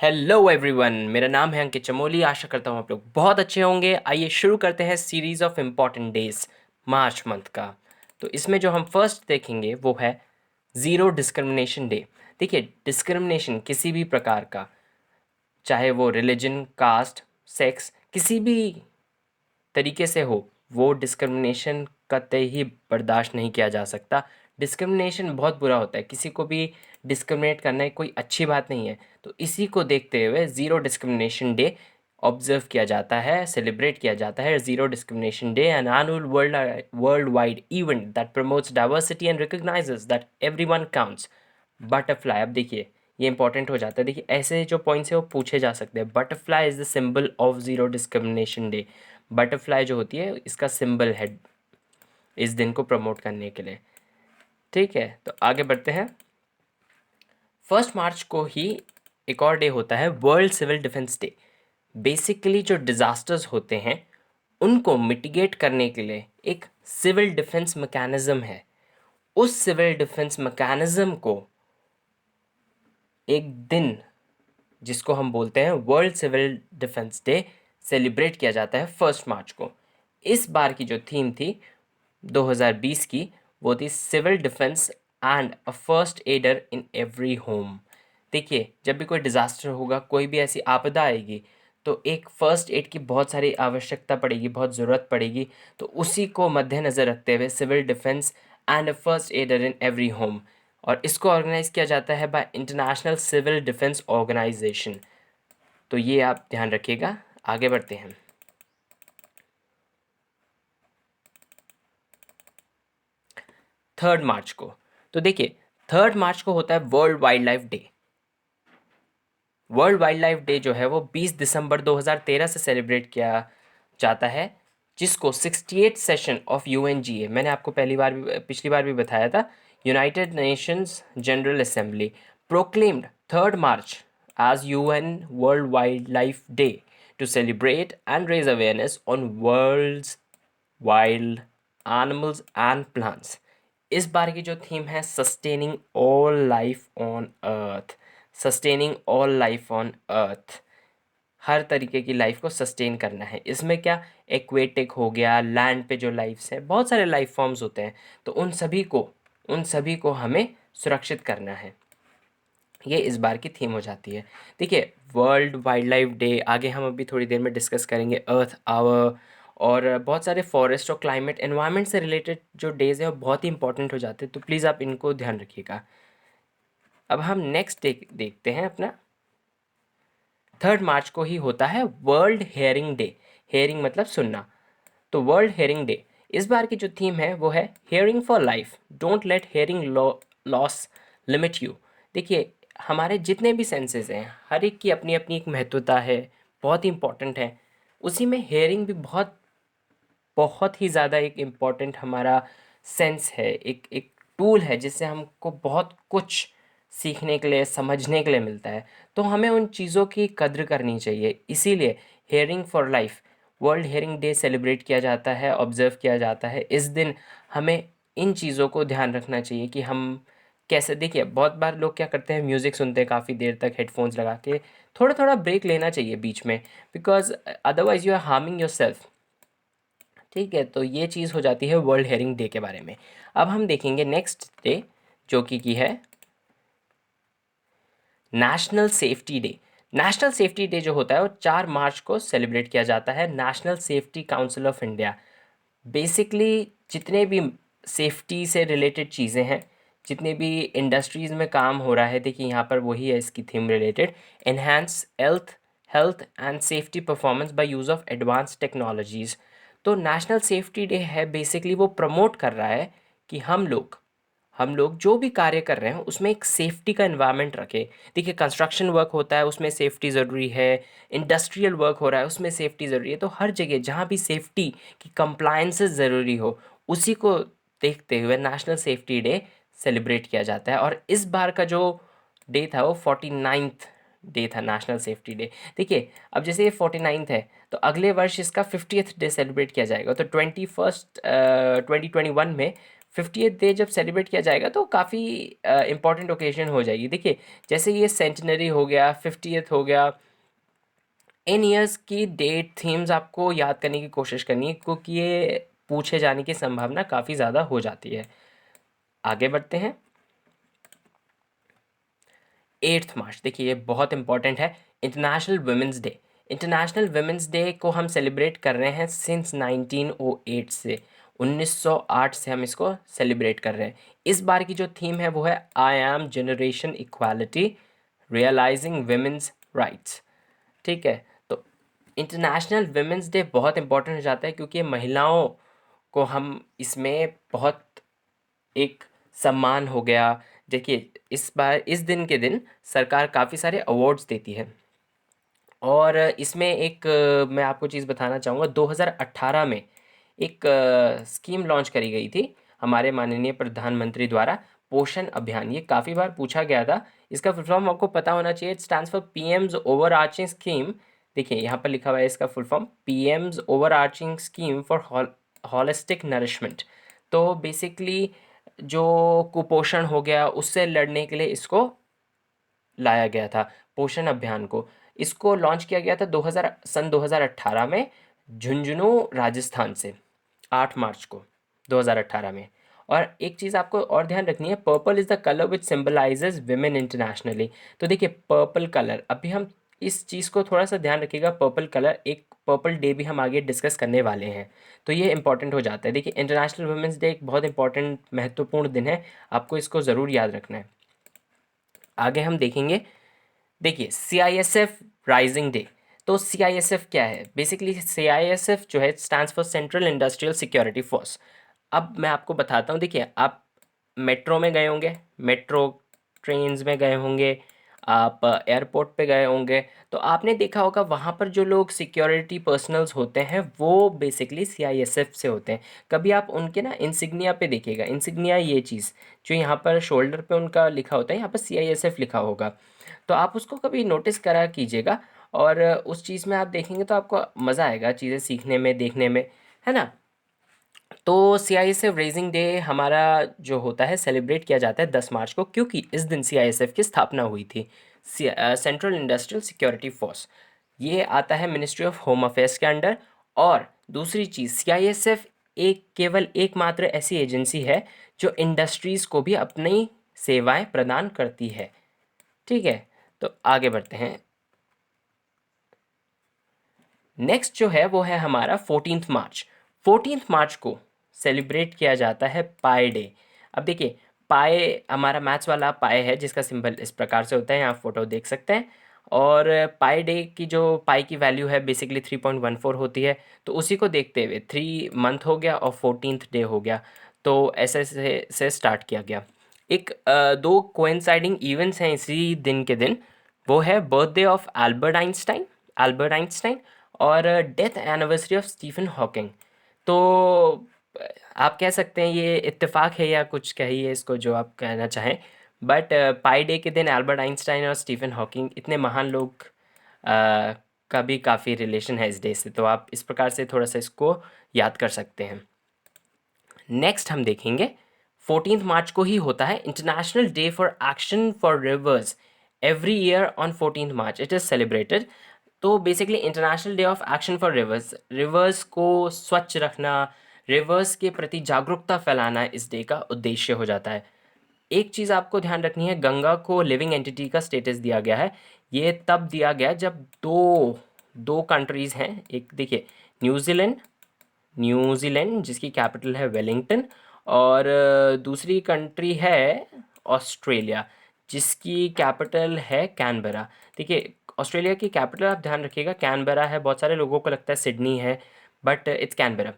Hello everyone, मेरा नाम है अंकित चमोली। आशा करता हूँ आप लोग बहुत अच्छे होंगे। आइए शुरू करते हैं series of important days March month का। तो इसमें जो हम फर्स्ट देखेंगे वो है ज़ीरो डिस्क्रिमिनेशन डे। देखिए, डिस्क्रिमिनेशन किसी भी प्रकार का, चाहे वो रिलीजन, कास्ट, सेक्स, किसी भी तरीके से हो, वो डिस्क्रिमिनेशन कतई ही बर्दाश्त नहीं किया जा सकता। डिस्क्रिमिनेशन बहुत बुरा होता है, किसी को भी डिस्क्रिमिनेट करना कोई अच्छी बात नहीं है। तो इसी को देखते हुए ज़ीरो डिस्क्रिमिनेशन डे ऑब्जर्व किया जाता है, सेलिब्रेट किया जाता है। Zero discrimination day an annual world wide event that promotes diversity and recognises that everyone counts. Butterfly, अब देखिए ये इंपॉर्टेंट हो जाता है। देखिए, ऐसे जो पॉइंट्स है वो पूछे जा सकते हैं। Butterfly is the symbol of zero discrimination day. Butterfly जो होती है इसका सिंबल है इस दिन को प्रमोट करने के लिए। ठीक है, तो आगे बढ़ते हैं। 1 मार्च को ही एक और डे होता है, world civil defence day. Basically जो डिज़ास्टर्स होते हैं उनको मिटिगेट करने के लिए एक सिविल डिफेंस मैकेनिज्म है। उस सिविल डिफेंस मैकेनिज्म को एक दिन, जिसको हम बोलते हैं world civil defence day, celebrate किया जाता है 1 मार्च को। इस बार की जो थीम थी 2020 की, वो थी civil defence and a first aider in every home. देखिए, जब भी कोई डिज़ास्टर होगा, कोई भी ऐसी आपदा आएगी, तो एक फ़र्स्ट एड की बहुत सारी आवश्यकता पड़ेगी, बहुत ज़रूरत पड़ेगी। तो उसी को मद्देनज़र रखते हुए civil defence and a first aider in every home, और इसको ऑर्गेनाइज़ किया जाता है by international civil defence organisation. तो ये आप ध्यान रखिएगा। आगे बढ़ते हैं। 3 मार्च को, तो देखिए 3 मार्च को होता है world wild life day. World wild life day जो है वो 20 दिसंबर 2013 से सेलिब्रेट किया जाता है, जिसको 68 सेशन ऑफ यूएनजीए, मैंने आपको पिछली बार भी बताया था, United Nations general assembly proclaimed 3 March as UN World Wildlife Day to celebrate and raise awareness on world's wild animals and plants। इस बार की जो थीम है sustaining all life on earth. Sustaining all life on earth, हर तरीके की life को sustain करना है। इसमें क्या, एक्वेटिक हो गया, लैंड पे जो लाइफ्स है, बहुत सारे लाइफ फॉर्म्स होते हैं, तो उन सभी को हमें सुरक्षित करना है। ये इस बार की थीम हो जाती है। देखिए, वर्ल्ड वाइल्ड लाइफ डे आगे हम अभी थोड़ी देर में डिस्कस करेंगे। अर्थ आवर और बहुत सारे फॉरेस्ट और क्लाइमेट एनवायरनमेंट से रिलेटेड जो डेज़ हैं वो बहुत ही इंपॉर्टेंट हो जाते हैं, तो प्लीज़ आप इनको ध्यान रखिएगा। अब हम नेक्स्ट डे देखते हैं अपना। 3 मार्च को ही होता है वर्ल्ड हेयरिंग डे। हेयरिंग मतलब सुनना, तो वर्ल्ड हेयरिंग डे, इस बार की जो थीम है वो है hearing for life, don't let hearing loss limit you. देखिए, हमारे जितने भी सेंसेस हैं, हर एक की अपनी अपनी एक महत्वता है, बहुत ही इंपॉर्टेंट है। उसी में हेयरिंग भी बहुत बहुत ही ज़्यादा एक इम्पॉर्टेंट हमारा सेंस है, एक एक टूल है जिससे हमको बहुत कुछ सीखने के लिए, समझने के लिए मिलता है। तो हमें उन चीज़ों की कद्र करनी चाहिए। इसीलिए hearing for life world hearing day celebrate किया जाता है, ऑब्ज़र्व किया जाता है। इस दिन हमें इन चीज़ों को ध्यान रखना चाहिए कि हम कैसे, देखिए बहुत बार लोग क्या करते हैं, म्यूज़िक सुनते हैं काफ़ी देर तक हेडफोन्स लगा के। थोड़ा थोड़ा ब्रेक लेना चाहिए बीच में, because otherwise you are harming yourself. ठीक है, तो ये चीज़ हो जाती है वर्ल्ड हेयरिंग डे के बारे में। अब हम देखेंगे नेक्स्ट डे, जो कि है national safety day. National safety day जो होता है वो 4 मार्च को सेलिब्रेट किया जाता है। National safety council of India basically जितने भी सेफ्टी से रिलेटेड चीज़ें हैं, जितने भी इंडस्ट्रीज़ में काम हो रहा है, देखिए यहाँ पर वही है इसकी theme related, enhance health and safety performance by use of advance technologies. तो नेशनल सेफ्टी डे है, बेसिकली वो प्रमोट कर रहा है कि हम लोग जो भी कार्य कर रहे हैं उसमें एक सेफ्टी का एनवायरनमेंट रखें। देखिए, कंस्ट्रक्शन वर्क होता है उसमें सेफ्टी ज़रूरी है, इंडस्ट्रियल वर्क हो रहा है उसमें सेफ्टी ज़रूरी है। तो हर जगह जहाँ भी सेफ्टी की कंप्लायंसेस ज़रूरी हो, उसी को देखते हुए नेशनल सेफ्टी डे सेलिब्रेट किया जाता है। और इस बार का जो डे था वो 49th डे था, नेशनल सेफ्टी डे। देखिए, अब जैसे ये 49th है, तो अगले वर्ष इसका 50th डे सेलिब्रेट किया जाएगा। तो 2021 में 50th डे जब सेलिब्रेट किया जाएगा तो काफ़ी इम्पॉर्टेंट ओकेजन हो जाएगी। देखिए जैसे ये सेंटिनरी हो गया, 50th हो गया, इन ईयर्स की डेट थीम्स आपको याद करने की कोशिश करनी है क्योंकि ये पूछे जाने की संभावना काफ़ी ज़्यादा हो जाती है। आगे बढ़ते हैं। 8 मार्च, देखिए ये बहुत इंपॉर्टेंट है, international women's day. International women's day को हम सेलिब्रेट कर रहे हैं सिंस 1908 से, 1908 से हम इसको सेलिब्रेट कर रहे हैं। इस बार की जो थीम है वो है I am generation equality realising women's rights. ठीक है, तो इंटरनेशनल वुमेंस डे बहुत इंपॉर्टेंट हो जाता है क्योंकि ये महिलाओं को हम इसमें बहुत एक सम्मान हो गया। देखिए इस बार इस दिन के दिन सरकार काफ़ी सारे अवार्ड्स देती है और इसमें एक मैं आपको चीज़ बताना चाहूँगा, 2018 में एक स्कीम लॉन्च करी गई थी हमारे माननीय प्रधानमंत्री द्वारा, पोषण अभियान। ये काफ़ी बार पूछा गया था, इसका फुल फॉर्म आपको पता होना चाहिए। It stands for PM's over arching scheme. देखिए यहाँ पर लिखा हुआ है इसका full form, PM's over arching scheme for holistic nourishment. तो बेसिकली जो कुपोषण हो गया उससे लड़ने के लिए इसको लाया गया था, पोषण अभियान को। इसको लॉन्च किया गया था 2018 में झुंझुनू राजस्थान से, 8 मार्च को 2018 में। और एक चीज़ आपको और ध्यान रखनी है, purple is the colour which symbolises women internationally. तो देखिए पर्पल कलर, अभी हम इस चीज़ को थोड़ा सा ध्यान रखिएगा, पर्पल कलर, एक पर्पल डे भी हम आगे डिस्कस करने वाले हैं, तो ये इंपॉर्टेंट हो जाता है। देखिए इंटरनेशनल वुमेंस डे एक बहुत इंपॉर्टेंट महत्वपूर्ण दिन है, आपको इसको ज़रूर याद रखना है। आगे हम देखेंगे। देखिए CISF राइजिंग डे। तो CISF क्या है? बेसिकली CISF जो है stands for central industrial security force. अब मैं आपको बताता हूँ। देखिए आप मेट्रो में गए होंगे, मेट्रो ट्रेन्स में गए होंगे, आप एयरपोर्ट पे गए होंगे, तो आपने देखा होगा वहाँ पर जो लोग सिक्योरिटी पर्सनल्स होते हैं वो बेसिकली CISF से होते हैं। कभी आप उनके ना इंसिग्निया पे देखिएगा, इंसिग्निया ये चीज़ जो यहाँ पर शोल्डर पे उनका लिखा होता है, यहाँ पर CISF लिखा होगा, तो आप उसको कभी नोटिस करा कीजिएगा और उस चीज़ में आप देखेंगे तो आपको मज़ा आएगा चीज़ें सीखने में, देखने में, है ना। तो CISF रेजिंग डे हमारा जो होता है सेलिब्रेट किया जाता है 10 मार्च को, क्योंकि इस दिन CISF की स्थापना हुई थी, सेंट्रल इंडस्ट्रियल सिक्योरिटी फोर्स। ये आता है मिनिस्ट्री ऑफ होम अफेयर्स के अंडर। और दूसरी चीज़, CISF एक केवल एकमात्र ऐसी एजेंसी है जो इंडस्ट्रीज़ को भी अपनी सेवाएं प्रदान करती है। ठीक है, तो आगे बढ़ते हैं। नेक्स्ट जो है वो है हमारा 14th मार्च। 14th मार्च को सेलिब्रेट किया जाता है पाई डे। अब देखिए पाई हमारा मैथ्स वाला पाई है जिसका सिंबल इस प्रकार से होता है, यहाँ फोटो देख सकते हैं। और पाई डे की जो पाई की वैल्यू है बेसिकली 3.14 होती है, तो उसी को देखते हुए 3 मंथ हो गया और 14th डे हो गया, तो ऐसे से स्टार्ट किया गया। एक दो कोइंसाइडिंग इवेंट्स हैं इसी दिन के दिन, वो है बर्थडे ऑफ एल्बर्ट आइंस्टाइन और death anniversary of Stephen Hawking. तो आप कह सकते हैं ये इत्तेफाक है या कुछ कहिए इसको जो आप कहना चाहें, बट पाई डे के दिन एल्बर्ट आइंस्टाइन और स्टीफन हॉकिंग इतने महान लोग का भी काफ़ी रिलेशन है इस डे से, तो आप इस प्रकार से थोड़ा सा इसको याद कर सकते हैं। नेक्स्ट हम देखेंगे 14th मार्च को ही होता है international day for action for rivers. Every year on 14th March it is celebrated. तो basically international day of action for rivers, rivers को स्वच्छ रखना, रिवर्स के प्रति जागरूकता फैलाना इस डे का उद्देश्य हो जाता है। एक चीज़ आपको ध्यान रखनी है, गंगा को लिविंग एंटिटी का स्टेटस दिया गया है। ये तब दिया गया जब दो दो कंट्रीज़ हैं, एक देखिए न्यूजीलैंड, जिसकी कैपिटल है वेलिंगटन, और दूसरी कंट्री है ऑस्ट्रेलिया जिसकी कैपिटल है कैनबरा। देखिए ऑस्ट्रेलिया की कैपिटल आप ध्यान रखिएगा कैनबरा है, बहुत सारे लोगों को लगता है सिडनी है, बट इट्स कैनबरा।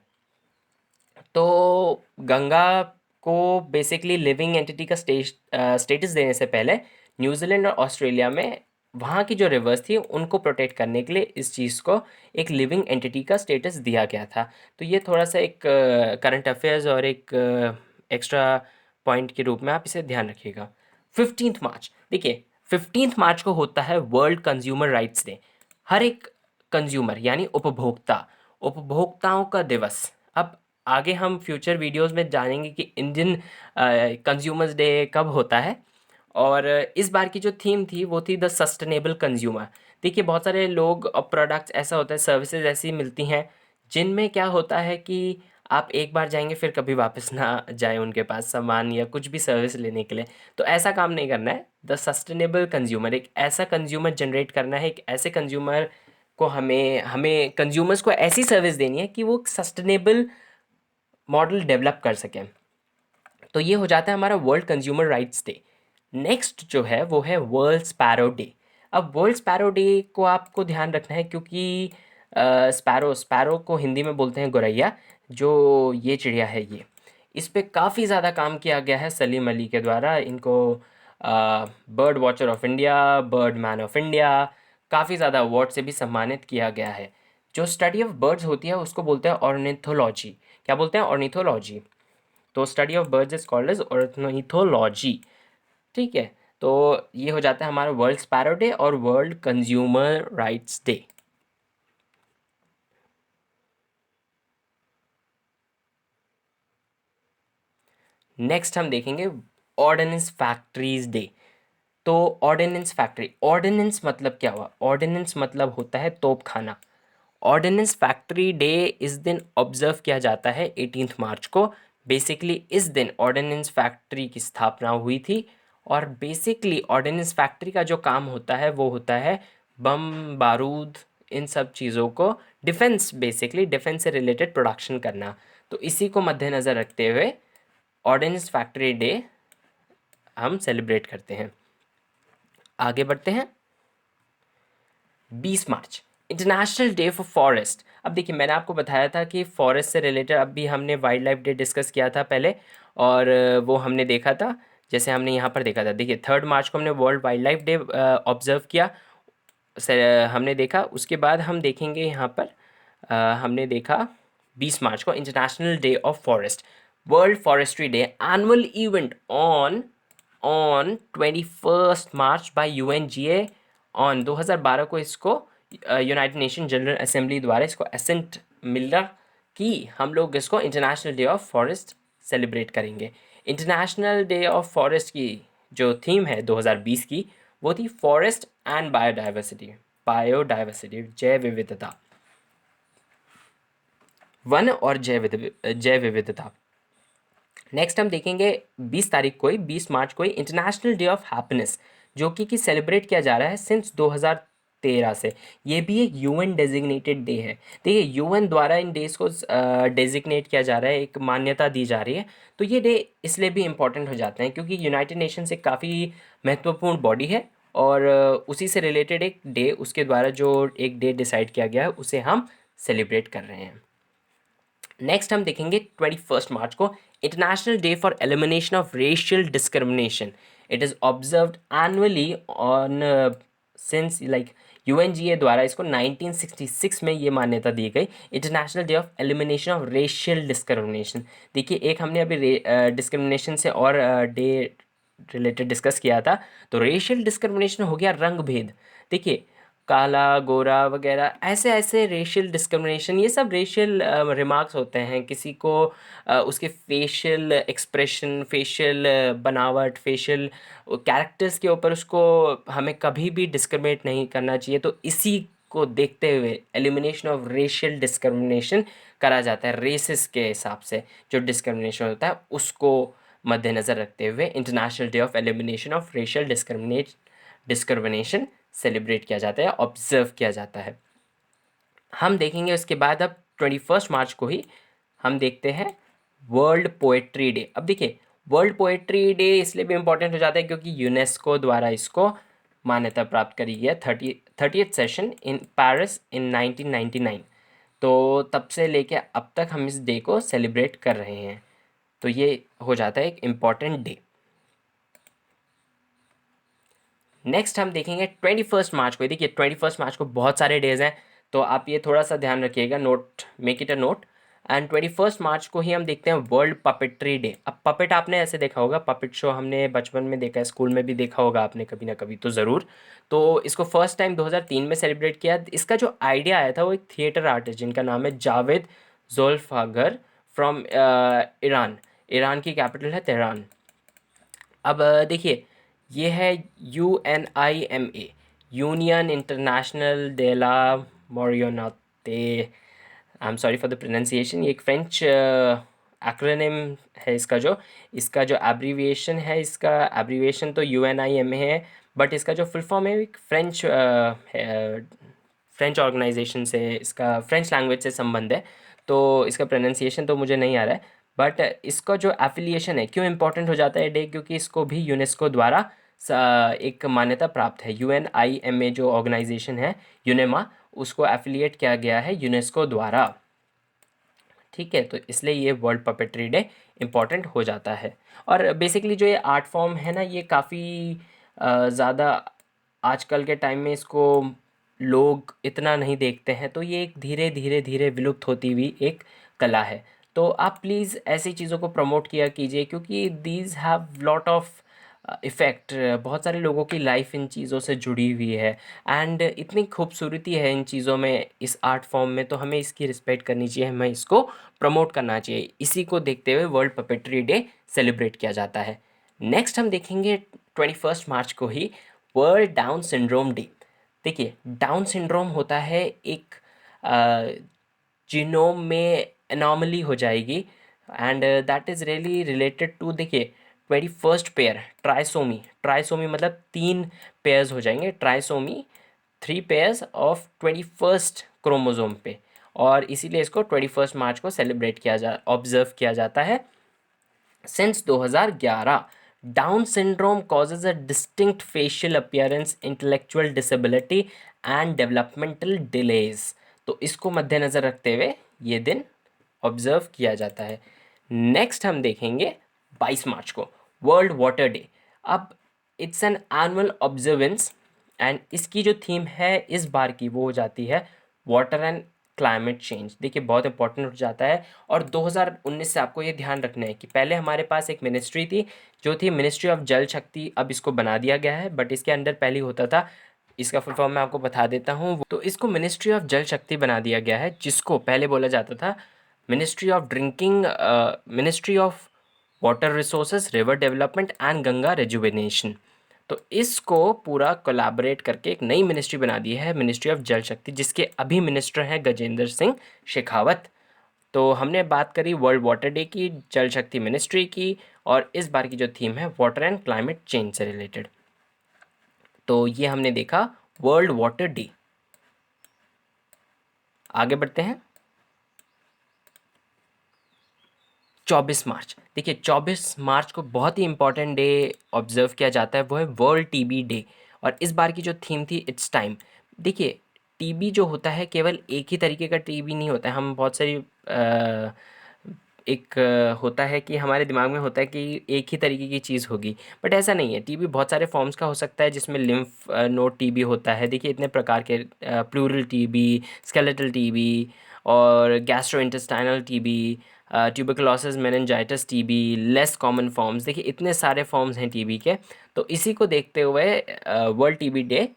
तो गंगा को बेसिकली लिविंग एंटिटी का स्टेटस देने से पहले न्यूजीलैंड और ऑस्ट्रेलिया में वहाँ की जो रिवर्स थी उनको प्रोटेक्ट करने के लिए इस चीज़ को एक लिविंग एंटिटी का स्टेटस दिया गया था। तो ये थोड़ा सा एक करंट अफेयर्स और एक एक्स्ट्रा पॉइंट के रूप में आप इसे ध्यान रखिएगा। 15th मार्च, देखिए 15th मार्च को होता है वर्ल्ड कंज्यूमर राइट्स डे। हर एक कंज्यूमर यानी उपभोक्ताओं का दिवस। अब आगे हम फ्यूचर वीडियोस में जानेंगे कि इंडियन कंज्यूमर्स डे कब होता है। और इस बार की जो थीम थी वो थी द सस्टेनेबल कंज्यूमर। देखिए बहुत सारे लोग और प्रोडक्ट्स ऐसा होता है, सर्विसेज ऐसी मिलती हैं जिनमें क्या होता है कि आप एक बार जाएंगे फिर कभी वापस ना जाए उनके पास सामान या कुछ भी सर्विस लेने के लिए। तो ऐसा काम नहीं करना है। द सस्टेनेबल कंज्यूमर, एक ऐसा कंज्यूमर जनरेट करना है, एक ऐसे कंज्यूमर को हमें हमें कंज्यूमर्स को ऐसी सर्विस देनी है कि वो सस्टेनेबल मॉडल डेवलप कर सकें। तो ये हो जाता है हमारा world consumer rights day. Next जो है वो है वर्ल्ड स्पैरो डे। अब वर्ल्ड स्पैरो डे को आपको ध्यान रखना है क्योंकि स्पैरो स्पैरो को हिंदी में बोलते हैं गौरैया, जो ये चिड़िया है ये, इस पे काफ़ी ज़्यादा काम किया गया है सलीम अली के द्वारा। इनको bird watcher of India, bird man of India, काफ़ी ज़्यादा अवार्ड से भी सम्मानित किया गया है। जो स्टडी ऑफ बर्ड्स होती है उसको बोलते हैं ऑर्निथोलॉजी। क्या बोलते हैं? ऑर्निथोलॉजी। तो study of birds is called as ornithology. ठीक है, तो ये हो जाता है हमारा वर्ल्ड स्पैरो डे और world consumer rights day. Next हम देखेंगे ऑर्डिनेंस फैक्ट्रीज डे। तो ऑर्डिनेंस फैक्ट्री, ऑर्डिनेंस मतलब क्या हुआ? ऑर्डिनेंस मतलब होता है तोप खाना। ऑर्डिनेंस फैक्ट्री डे इस दिन ऑब्जर्व किया जाता है 18 मार्च को। बेसिकली इस दिन ऑर्डिनेंस फैक्ट्री की स्थापना हुई थी। और बेसिकली ऑर्डिनेंस फैक्ट्री का जो काम होता है वो होता है बम बारूद इन सब चीज़ों को, डिफेंस, बेसिकली डिफेंस से रिलेटेड प्रोडक्शन करना। तो इसी को मद्देनज़र रखते हुए ऑर्डिनेंस फैक्ट्री डे हम सेलिब्रेट करते हैं। आगे बढ़ते हैं। 20 मार्च इंटरनेशनल डे फॉर फॉरेस्ट। अब देखिए मैंने आपको बताया था कि फॉरेस्ट से रिलेटेड अभी हमने वाइल्ड लाइफ डे डिस्कस किया था पहले, और वो हमने देखा था, जैसे हमने यहाँ पर देखा था। देखिए 3 मार्च को हमने world wild life day observe किया, हमने देखा। उसके बाद हम देखेंगे यहाँ पर हमने देखा 20 मार्च को international day of forest, world forestry day, annual event on 21 March by UNGA. On 2012 को इसको यूनाइटेड नेशन जनरल असेंबली द्वारा इसको असेंट मिला कि हम लोग इसको international day of forest celebrate करेंगे। इंटरनेशनल डे ऑफ फॉरेस्ट की जो थीम है 2020 की वो थी फॉरेस्ट एंड बायोडाइवर्सिटी, जैव विविधता, वन और जैव विविधता। नेक्स्ट हम देखेंगे 20 तारीख को ही, 20 मार्च को ही इंटरनेशनल डे ऑफ हैप्पीनेस, जो कि सेलिब्रेट किया जा रहा है सिंस 2013 से। ये भी एक यूएन डेजिग्नेटेड डे है। देखिए यूएन द्वारा इन डेज को डेजिग्नेट किया जा रहा है, एक मान्यता दी जा रही है। तो ये डे इसलिए भी इम्पोर्टेंट हो जाते हैं क्योंकि यूनाइटेड नेशंस एक काफ़ी महत्वपूर्ण बॉडी है और उसी से रिलेटेड एक डे, उसके द्वारा जो एक डे डिसाइड किया गया है उसे हम सेलिब्रेट कर रहे हैं। नेक्स्ट हम देखेंगे 21 मार्च को international day for elimination of racial discrimination. It is observed annually on since like UNGA द्वारा इसको 1966 में ये मान्यता दी गई, international day of elimination of racial discrimination. देखिए एक हमने अभी डिस्क्रिमिनेशन से और डे रिलेटेड डिस्कस किया था, तो रेशियल डिस्क्रिमिनेशन हो गया रंग भेद। देखिए काला गोरा वगैरह ऐसे ऐसे रेशियल डिस्क्रिमिनेशन, ये सब रेशियल रिमार्क्स होते हैं। किसी को उसके फेशियल एक्सप्रेशन, फेशियल बनावट, फेशियल कैरेक्टर्स के ऊपर उसको हमें कभी भी डिस्क्रिमिनेट नहीं करना चाहिए। तो इसी को देखते हुए एलिमिनेशन ऑफ रेशियल डिस्क्रिमिनेशन करा जाता है। रेसिस के हिसाब से जो डिस्क्रिमिनेशन होता है उसको मद्देनज़र रखते हुए international day of elimination of racial discrimination celebrate किया जाता है, ऑब्जर्व किया जाता है। हम देखेंगे उसके बाद अब 21 मार्च को ही हम देखते हैं वर्ल्ड पोएट्री डे। अब देखिए वर्ल्ड पोएट्री डे इसलिए भी इम्पोर्टेंट हो जाता है क्योंकि यूनेस्को द्वारा इसको मान्यता प्राप्त करी गई है 30th सेशन इन पेरिस इन 1999। तो तब से लेके अब तक हम इस डे को सेलिब्रेट कर रहे हैं। तो ये हो जाता है एक इम्पॉर्टेंट डे। नेक्स्ट हम देखेंगे 21 मार्च को। देखिए 21 मार्च को बहुत सारे डेज हैं, तो आप ये थोड़ा सा ध्यान रखिएगा, note, make it a note. And 21 मार्च को ही हम देखते हैं वर्ल्ड पपेट्री डे। अब पपेट आपने ऐसे देखा होगा, पपेट शो हमने बचपन में देखा है, स्कूल में भी देखा होगा आपने कभी ना कभी तो ज़रूर। तो इसको फर्स्ट टाइम 2003 में सेलिब्रेट किया। इसका जो आइडिया आया था वो एक थिएटर आर्टिस्ट जिनका नाम है Javed Zulfikar from Iran. Iran की कैपिटल है तेहरान। अब देखिए, ये है UNIMA, union international de la Marionette। I am sorry for the pronunciation. ये एक फ्रेंच एक्रोनिम है इसका जो एब्रीविएशन है, इसका एब्रीविएशन तो UNIMA है, बट इसका जो फुल फॉर्म है एक फ्रेंच ऑर्गेनाइजेशन से, इसका फ्रेंच लैंग्वेज से संबंध है, तो इसका प्रोनाउंसिएशन तो मुझे नहीं आ रहा है। बट इसका जो एफिलिएशन है, क्यों इम्पोर्टेंट हो जाता है डे, क्योंकि इसको भी यूनेस्को द्वारा एक मान्यता प्राप्त है। UNIMA जो ऑर्गेनाइजेशन है, यूनेमा, उसको एफिलिएट किया गया है यूनेस्को द्वारा। ठीक है, तो इसलिए ये वर्ल्ड पपेट्री डे इम्पॉर्टेंट हो जाता है। और बेसिकली जो ये आर्ट फॉर्म है ना, ये काफ़ी ज़्यादा आजकल के टाइम में इसको लोग इतना नहीं देखते हैं, तो ये एक धीरे धीरे धीरे विलुप्त होती हुई एक कला है। तो आप प्लीज़ ऐसी चीज़ों को प्रमोट किया कीजिए, क्योंकि these have lot of effect. बहुत सारे लोगों की लाइफ इन चीज़ों से जुड़ी हुई है, एंड इतनी खूबसूरती है इन चीज़ों में, इस आर्ट फॉर्म में, तो हमें इसकी रिस्पेक्ट करनी चाहिए, हमें इसको प्रमोट करना चाहिए। इसी को देखते हुए वर्ल्ड पपेट्री डे सेलिब्रेट किया जाता है। नेक्स्ट हम देखेंगे 21 मार्च को ही वर्ल्ड डाउन सिंड्रोम डे। देखिए, डाउन सिंड्रोम होता है एक जीनोम में एनॉमली हो जाएगी, and that is really related to, देखिए, 21st पेयर ट्राइसोमी। ट्राइसोमी मतलब 3 पेयर्स हो जाएंगे, trisomy 3 pairs of 21st chromosome पे, और इसीलिए इसको 21 मार्च को सेलिब्रेट ऑब्जर्व किया जाता है since 2011। Down syndrome causes a distinct facial appearance, intellectual disability and developmental delays। तो इसको मद्देनज़र रखते हुए ये दिन ऑब्जर्व किया जाता है। नेक्स्ट हम देखेंगे 22 मार्च को वर्ल्ड वाटर डे। अब it's an annual observance, and इसकी जो थीम है इस बार की वो हो जाती है वाटर एंड क्लाइमेट चेंज। देखिए, बहुत इंपॉर्टेंट हो जाता है। और 2019 से आपको ये ध्यान रखना है कि पहले हमारे पास एक मिनिस्ट्री थी जो थी मिनिस्ट्री ऑफ जल शक्ति, अब इसको बना दिया गया है, बट इसके अंदर पहले होता था, इसका फुल फॉर्म मैं आपको बता देता हूँ। तो इसको मिनिस्ट्री ऑफ जल शक्ति बना दिया गया है, जिसको पहले बोला जाता था ministry of water resources, river development and Ganga rejuvenation. तो इसको पूरा कोलैबोरेट करके एक नई मिनिस्ट्री बना दी है, मिनिस्ट्री ऑफ जल शक्ति, जिसके अभी मिनिस्टर हैं गजेंद्र सिंह शेखावत। तो हमने बात करी वर्ल्ड वाटर डे की, जल शक्ति मिनिस्ट्री की, और इस बार की जो थीम है वाटर एंड क्लाइमेट चेंज से रिलेटेड। तो ये हमने देखा वर्ल्ड वाटर डे। आगे बढ़ते हैं 24 मार्च। देखिए, 24 मार्च को बहुत ही इंपॉर्टेंट डे ऑब्जर्व किया जाता है, वो है वर्ल्ड टीबी डे। और इस बार की जो थीम थी इट्स टाइम। देखिए, टीबी जो होता है केवल एक ही तरीके का टीबी नहीं होता है। हम बहुत सारी होता है कि हमारे दिमाग में होता है कि एक ही तरीके की चीज़ होगी, बट ऐसा नहीं है। टीबी बहुत सारे फॉर्म्स का हो सकता है, जिसमें लिम्फ नोड टीबी होता है। देखिए, इतने प्रकार के प्लूरल टीबी, स्केलेटल टीबी, और gastrointestinal TB, tuberculosis, meningitis TB, less common forms. देखिए, इतने सारे फॉर्म्स हैं टीबी के। तो इसी को देखते हुए वर्ल्ड टीबी डे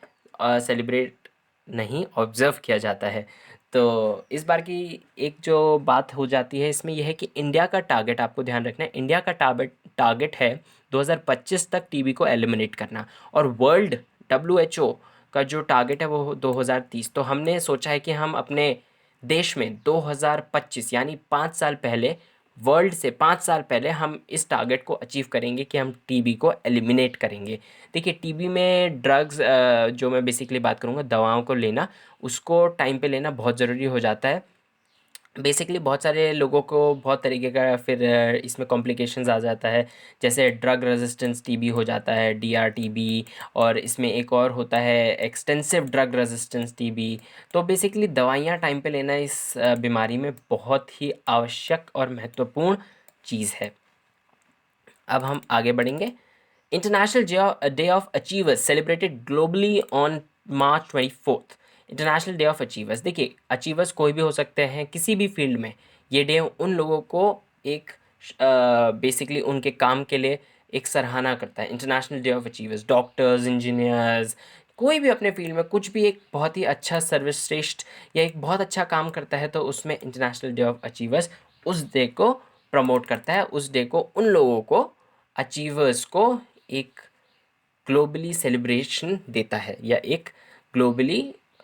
सेलिब्रेट नहीं, ऑब्जर्व किया जाता है। तो इस बार की एक जो बात हो जाती है इसमें यह है कि इंडिया का टारगेट, आपको ध्यान रखना है, इंडिया का टारगेट है 2025 तक टीबी को एलिमिनेट करना, और वर्ल्ड WHO का जो टारगेट है वो 2030। तो हमने सोचा है कि हम अपने देश में 2025 यानी 5 साल पहले, वर्ल्ड से 5 साल पहले हम इस टारगेट को अचीव करेंगे कि हम टीबी को एलिमिनेट करेंगे। देखिए, टीबी में ड्रग्स, जो मैं बेसिकली बात करूँगा, दवाओं को लेना, उसको टाइम पे लेना बहुत ज़रूरी हो जाता है। बेसिकली बहुत सारे लोगों को बहुत तरीके का फिर इसमें कॉम्प्लिकेशंस आ जाता है, जैसे ड्रग रेजिस्टेंस टीबी हो जाता है, DRTB, और इसमें एक और होता है एक्सटेंसिव ड्रग रेजिस्टेंस टीबी। तो बेसिकली दवाइयाँ टाइम पे लेना इस बीमारी में बहुत ही आवश्यक और महत्वपूर्ण चीज़ है। अब हम आगे बढ़ेंगे। International day of achievers celebrated globally on March 24। International day of achievers. देखिए, अचीवर्स कोई भी हो सकते हैं किसी भी फील्ड में। ये डे उन लोगों को एक बेसिकली उनके काम के लिए एक सराहना करता है। International day of achievers, doctors, engineers, कोई भी अपने फील्ड में कुछ भी एक बहुत ही अच्छा सर्वश्रेष्ठ या एक बहुत अच्छा काम करता है, तो उसमें इंटरनेशनल डे ऑफ अचीवर्स उस डे को प्रमोट करता है, उस डे को उन लोगों को, अचीवर्स को एक ग्लोबली सेलिब्रेशन देता है या एक ग्लोबली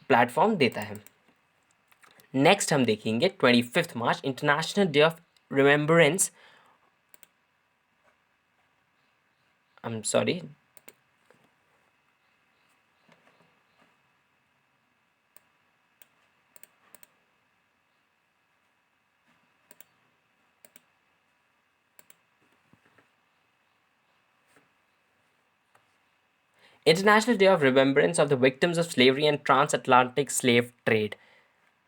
प्लेटफॉर्म देता है। नेक्स्ट हम देखेंगे 25 March, international day of remembrance, I am sorry, international day of remembrance of the victims of slavery and trans Atlantic slave trade.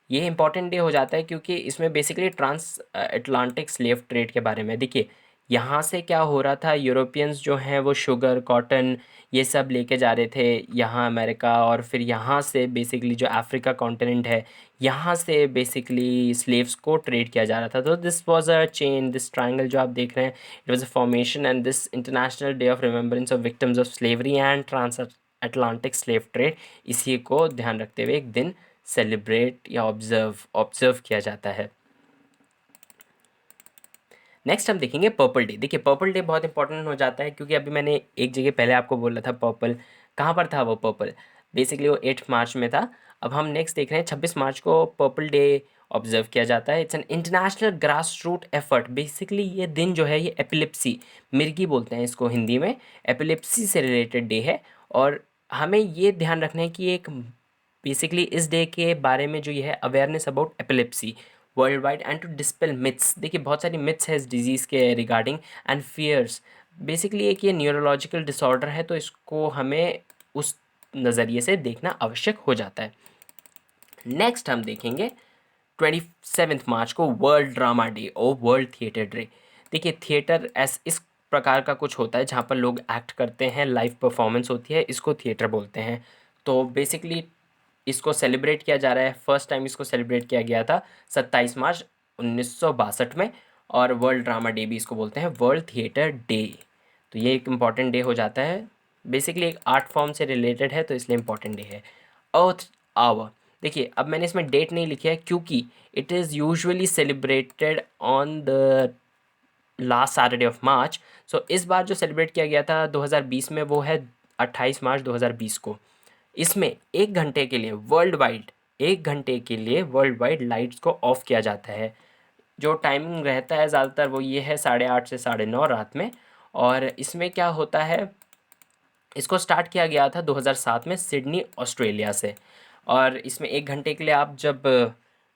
ये इंपॉर्टेंट डे हो जाता है क्योंकि इसमें basically trans Atlantic slave trade के बारे में, देखिए यहाँ से क्या हो रहा था, यूरोपियंस जो हैं वो शुगर, कॉटन, ये सब लेके जा रहे थे यहाँ अमेरिका, और फिर यहाँ से बेसिकली जो अफ्रीका कॉन्टिनेंट है, यहाँ से बेसिकली स्लेव्स को ट्रेड किया जा रहा था। तो this was a chain, this triangle जो आप देख रहे हैं, it was a formation, and this international day of remembrance of victims of slavery and trans Atlantic slave trade, इसी को ध्यान रखते हुए एक दिन सेलिब्रेट या ऑब्जर्व किया जाता है। नेक्स्ट हम देखेंगे पर्पल डे। देखिए पर्पल डे बहुत इंपॉर्टेंट हो जाता है क्योंकि अभी मैंने एक जगह पहले आपको बोला था पर्पल, कहाँ पर था वो पर्पल, बेसिकली वो 8 मार्च में था। अब हम नेक्स्ट देख रहे हैं 26 मार्च को पर्पल डे ऑब्जर्व किया जाता है। It's an international grass root effort. Basically ये दिन जो है ये एपिलिप्सी, मिर्गी बोलते हैं इसको हिंदी में, एपिलिप्सी से रिलेटेड डे है। और हमें ये ध्यान रखना है कि एक बेसिकली इस डे के बारे में जो ये है awareness about epilepsy worldwide and to dispel myths. देखिए बहुत सारी मिथ्स है इस डिजीज़ के रिगार्डिंग एंड फियर्स। बेसिकली एक ये न्यूरोलॉजिकल डिसऑर्डर है तो इसको हमें उस नज़रिए से देखना आवश्यक हो जाता है। नेक्स्ट हम देखेंगे 27 मार्च को वर्ल्ड ड्रामा डे और वर्ल्ड थिएटर डे। देखिए थिएटर इस प्रकार का कुछ होता है जहाँ पर लोग एक्ट करते हैं, लाइव परफॉर्मेंस होती है, इसको थिएटर बोलते हैं। तो बेसिकली इसको सेलिब्रेट किया जा रहा है, फर्स्ट टाइम इसको सेलिब्रेट किया गया था 27 मार्च 1962 में, और वर्ल्ड ड्रामा डे भी इसको बोलते हैं, वर्ल्ड थिएटर डे। तो ये एक इम्पॉर्टेंट डे हो जाता है, बेसिकली एक आर्ट फॉर्म से रिलेटेड है तो इसलिए इम्पॉर्टेंट डे है। अर्थ आवर, देखिए अब मैंने इसमें डेट नहीं लिखी है क्योंकि it is usually celebrated on the last Saturday of March. So इस बार जो सेलिब्रेट किया गया था 2020 में वो है 28 मार्च 2020 को। इसमें 1 घंटे के लिए वर्ल्ड वाइड, 1 घंटे के लिए वर्ल्ड वाइड लाइट्स को ऑफ किया जाता है। जो टाइमिंग रहता है ज़्यादातर वो ये है 8:30 से 9:30 रात में। और इसमें क्या होता है, इसको स्टार्ट किया गया था 2007 में सिडनी ऑस्ट्रेलिया से। और इसमें 1 घंटे के लिए आप जब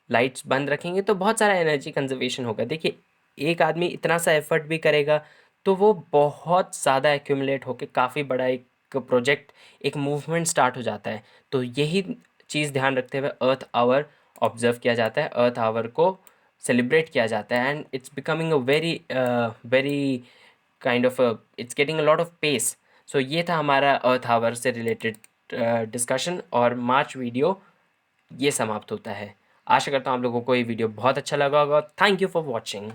लाइट्स बंद रखेंगे तो बहुत सारा एनर्जी कंजर्वेशन होगा। देखिए एक आदमी इतना सा एफर्ट भी करेगा तो वो बहुत ज़्यादा एक्यूमुलेट होकर काफ़ी बड़ा एक प्रोजेक्ट, एक मूवमेंट स्टार्ट हो जाता है। तो यही चीज़ ध्यान रखते हुए अर्थ आवर ऑब्जर्व किया जाता है, अर्थ आवर को सेलिब्रेट किया जाता है, and it's becoming a very very kind of it's getting a lot of pace. So ये था हमारा अर्थ आवर से रिलेटेड डिस्कशन, और मार्च वीडियो ये समाप्त होता है। आशा करता हूँ आप लोगों को ये वीडियो बहुत अच्छा लगा होगा। Thank you for watching.